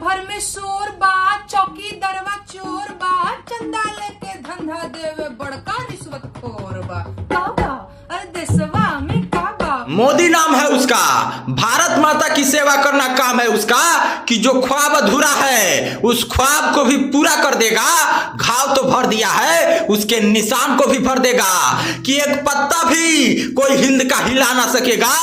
भर में शोर बा, चौकी दरवा चोर बा, चंदा लेके धंधा देवे बड़का रिश्वत खोर बा। अरे देशवा में का बा? मोदी नाम है उसका, भारत माता की सेवा करना काम है उसका, कि जो ख्वाब अधूरा है उस ख्वाब को भी पूरा कर देगा। घाव तो भर दिया है, उसके निशान को भी भर देगा, कि एक पत्ता भी कोई हिंद का हिला ना सकेगा।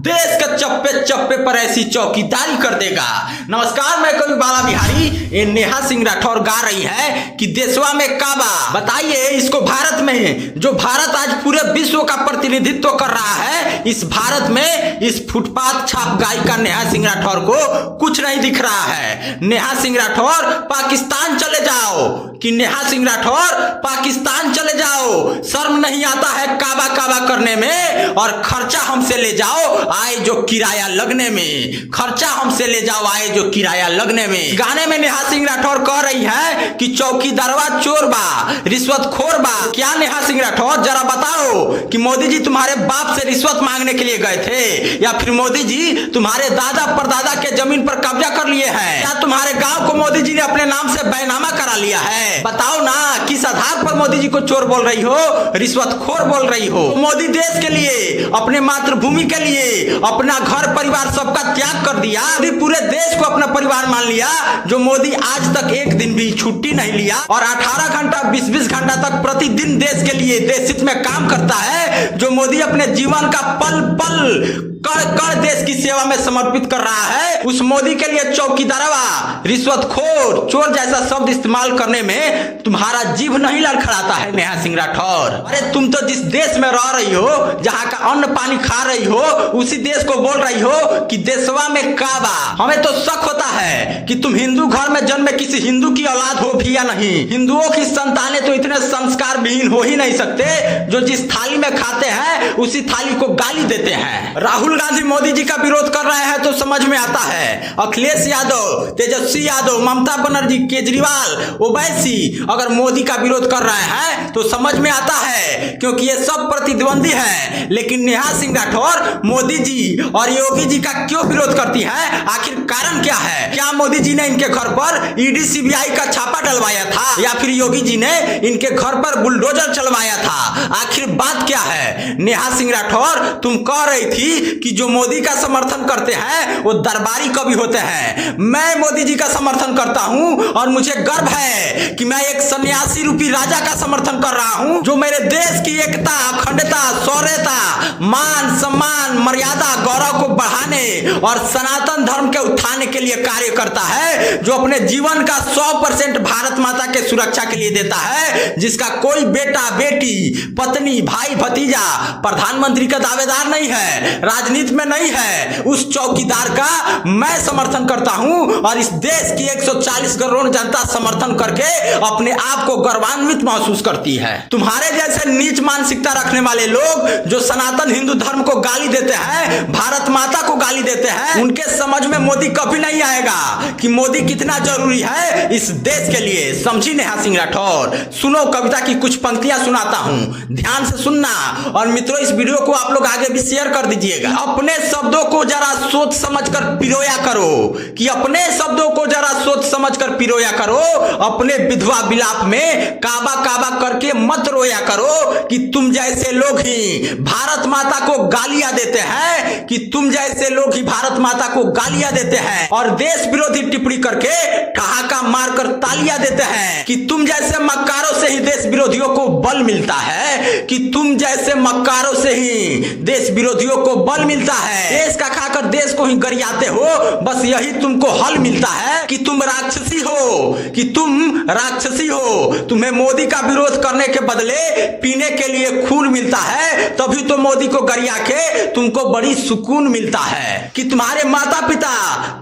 देश के चप्पे चप्पे पर ऐसी चौकीदारी कर देगा। नमस्कार, मैं कवि बाला बिहारी। ये नेहा सिंह राठौर गा रही है कि देशवा में काबा। बताइए इसको भारत में, जो भारत आज पूरे विश्व का प्रतिनिधित्व कर रहा है, इस भारत में इस फुटपाथ छाप गायिका नेहा सिंह राठौर को कुछ नहीं दिख रहा है। नेहा सिंह राठौर पाकिस्तान चले जाओ, कि नेहा सिंह राठौर पाकिस्तान चले जाओ। शर्म नहीं आता है काबा काबा करने में, और खर्चा हमसे ले जाओ आए जो किराया लगने में। खर्चा हमसे ले जाओ आए जो किराया लगने में। गाने में नेहा सिंह राठौर कह रही है कि चौकीदारवा चोर बा, रिश्वत खोर बा। क्या नेहा सिंह राठौर जरा बताओ कि मोदी जी तुम्हारे बाप से रिश्वत मांगने के लिए गए थे, या फिर मोदी जी तुम्हारे दादा परदादा के जमीन पर कब्जा कर लिए हैं? क्या तुम्हारे गांव को मोदी जी ने अपने नाम से बैनामा करा लिया है? बताओ ना, किस आधार पर मोदी जी को चोर बोल रही हो, रिश्वतखोर बोल रही हो? मोदी देश के लिए, अपने मातृभूमि के लिए अपना घर परिवार सबका त्याग कर दिया। अभी पूरे देश को अपना परिवार मान लिया। जो मोदी आज तक एक दिन भी छुट्टी नहीं लिया और 18 घंटा 20-20 घंटा तक प्रतिदिन देश के लिए देश हित में काम करता है। जो मोदी अपने जीवन का पल पल कड़ कड़ देश की सेवा में समर्पित कर रहा है, उस मोदी के लिए चौकीदारवा, रिश्वतखोर, चोर जैसा शब्द इस्तेमाल करने में तुम्हारा जीभ नहीं लड़खड़ाता है नेहा सिंह राठौर? अरे तुम तो जिस देश में रह रही हो, जहाँ का अन्न पानी खा रही हो, उसी देश को बोल रही हो कि देशवा में काबा। हमें तो शक होता है कि तुम हिंदू घर में जन्मे किसी हिंदू की औलाद हो भी या नहीं। हिंदुओं की संतानें तो इतने संस्कार विहीन हो ही नहीं सकते, जो जिस थाली में खाते हैं उसी थाली को गाली देते हैं। राहुल गांधी मोदी जी का विरोध कर रहे हैं तो समझ में आता है। अखिलेश यादव, तेजस्वी यादव, ममता बनर्जी, केजरीवाल, ओवैसी अगर मोदी का विरोध कर रहे हैं तो समझ में आता है, क्योंकि ये सब प्रतिद्वंदी है। लेकिन नेहा सिंह राठौर मोदी जी और योगी जी का क्यों विरोध करती है? आखिर कारण क्या है? क्या मोदी जी ने इनके घर पर ईडी सीबीआई का छापा डलवाया था, या फिर योगी जी ने इनके घर पर बुलडोजर चलवाया था? आखिर बात क्या है? नेहा सिंह राठौर तुम कह रही थी कि जो मोदी का समर्थन करते हैं वो दरबारी कवि होते हैं। मैं मोदी जी का समर्थन करता हूं और मुझे गर्व है कि मैं एक सन्यासी रूपी राजा का समर्थन कर रहा हूं, जो मेरे देश की एकता, अखंडता, शौर्यता, मान सम्मान, मर्यादा, गौरव को बढ़ाने और सनातन धर्म के उत्थान के लिए कार्य करता है, जो अपने जीवन का 100% भारत माता के सुरक्षा के लिए देता है, जिसका कोई बेटा बेटी पत्नी भाई भतीजा प्रधानमंत्री का दावेदार नहीं है, राजनीति में नहीं है। उस चौकीदार का मैं समर्थन करता हूं, और इस देश की 140 करोड़ जनता समर्थन करके अपने आप को गौरवान्वित महसूस करती है। तुम्हारे जैसे नीच मानसिकता रखने वाले लोग जो सनातन हिंदू धर्म को गाली देते हैं, भारत माता को गाली देते हैं, उनके समझ में मोदी कभी नहीं आएगा कि मोदी कितना जरूरी है इस देश के लिए। समझी नेहा सिंह राठौर? सुनो, कविता की कुछ पंक्तियां सुनाता हूं, ध्यान से सुनना। और मित्रों, इस वीडियो को आप लोग आगे भी शेयर कर दीजिएगा। अपने शब्दों को जरा सोच समझकर पिरोया करो, कि अपने शब्दों को जरा सोच समझकर पिरोया करो। अपने विधवा विलाप में काबा काबा करके मत रोया करो, कि तुम जैसे लोग ही भारत माता को गालियां देते हैं, कि तुम जैसे लोग ही भारत माता को गालियां देते हैं और देश विरोधी टिप्पणी करके ठहाका मारकर तालियां देते हैं, कि तुम जैसे मक्कारों से ही देश विरोधियों को बल मिलता है, कि तुम जैसे मक्कारों से ही देश विरोधियों को बल मिलता है। देश का खाकर देश को ही गरियाते हो, बस यही तुमको हल मिलता है कि तुम राक्षसी हो, कि तुम राक्षसी हो। तुम्हें मोदी का विरोध करने के बदले पीने के लिए खून मिलता है, तभी तो मोदी को गरिया के तुमको बड़ी सुकून मिलता है। कि तुम्हारे माता पिता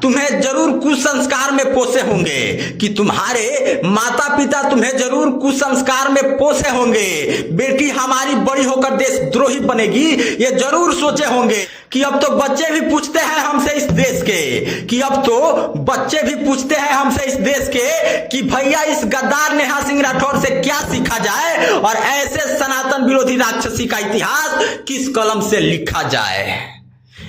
तुम्हें जरूर कुसंस्कार में पोसे होंगे, कि तुम्हारे माता पिता तुम्हें जरूर कुसंस्कार में पोसे होंगे। बेटी हमारी बड़ी होकर देशद्रोही बनेगी, ये जरूर सोचे होंगे। कि अब तो बच्चे भी पूछते हैं हमसे इस देश के, कि अब तो बच्चे भी पूछते हैं हमसे इस देश के, कि भैया इस गद्दार नेहा सिंह राठौर से क्या सीखा जाए, और ऐसे सनातन विरोधी राक्षसी का इतिहास किस कलम से लिखा जाए।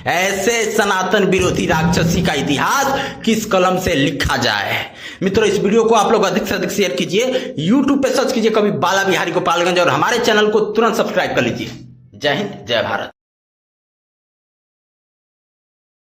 ऐसे सनातन विरोधी राक्षसी का इतिहास किस कलम से लिखा जाए। मित्रों, इस वीडियो को आप लोग अधिक से अधिक शेयर कीजिए, यूट्यूब पे सर्च कीजिए कभी बाला बिहारी गोपालगंज और हमारे चैनल को तुरंत सब्सक्राइब कर लीजिए। जय हिंद, जय भारत।